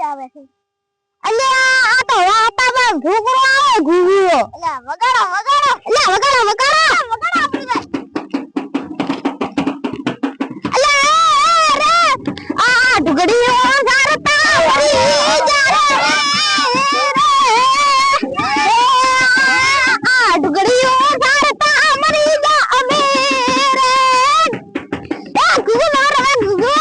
આવે છે અલ્યા આ તો વાતામાં ઘૂઘરો આવે ઘૂઘરો અલ્યા વગાડો વગાડો અલ્યા વગાડો વગાડો વગાડો આપણી ભાઈ અલ્યા રે આ ઢુગડીઓ ઝારતા વરી જારે આ ઢુગડીઓ ઝારતા મરી જા અમે રે એ ઘૂઘરો રે ઘૂઘરો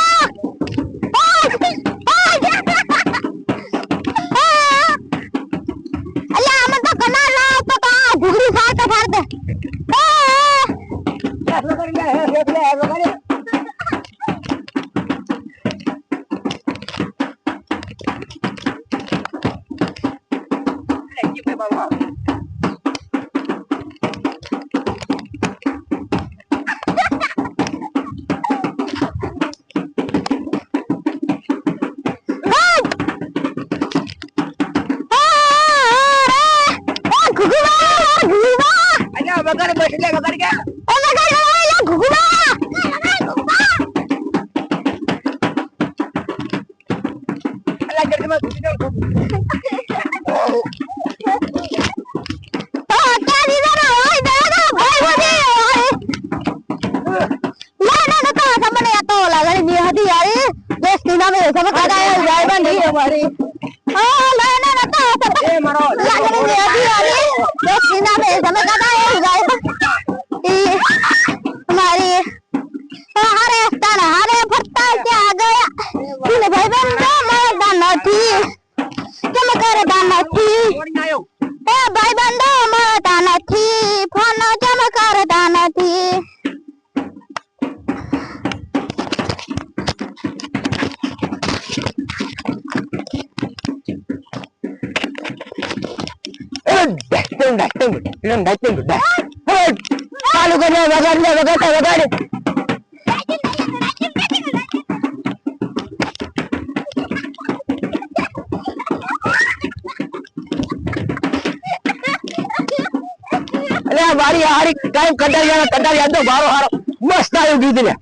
ચાલુ કરે વગાડ મારી હારી કાયમ કટારી આ તો મારો હારો મસ્ત આવ્યું ગીત લે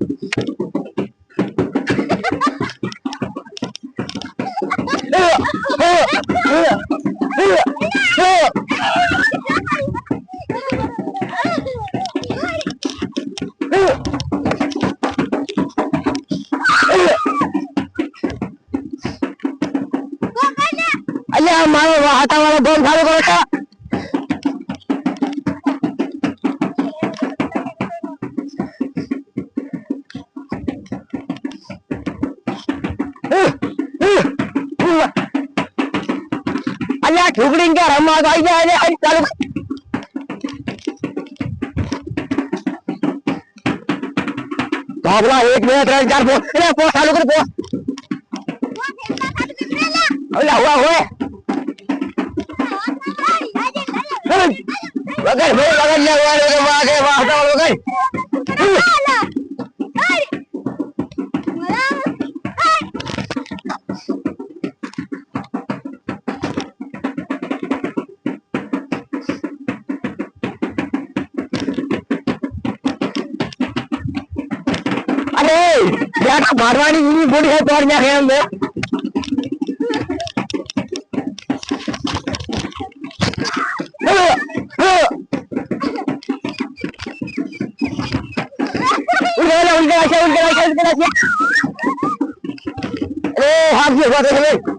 અલ્યા મારો હાથા વાળો બોલ ચાલુ કરો તો અલ્યા ઠુકડી કે રમવા આવી જાય ચાલુ બાબલા 1 2 3 4 4 ચાલુ કરો પો અલ્યા હુઆ હોય વગર ભાઈ વગર લે વાગે વાહતા વગર અરે બેટા મારવાની ની બોડી હે તોડ નાખે એમ બે उनके अरे हाथ से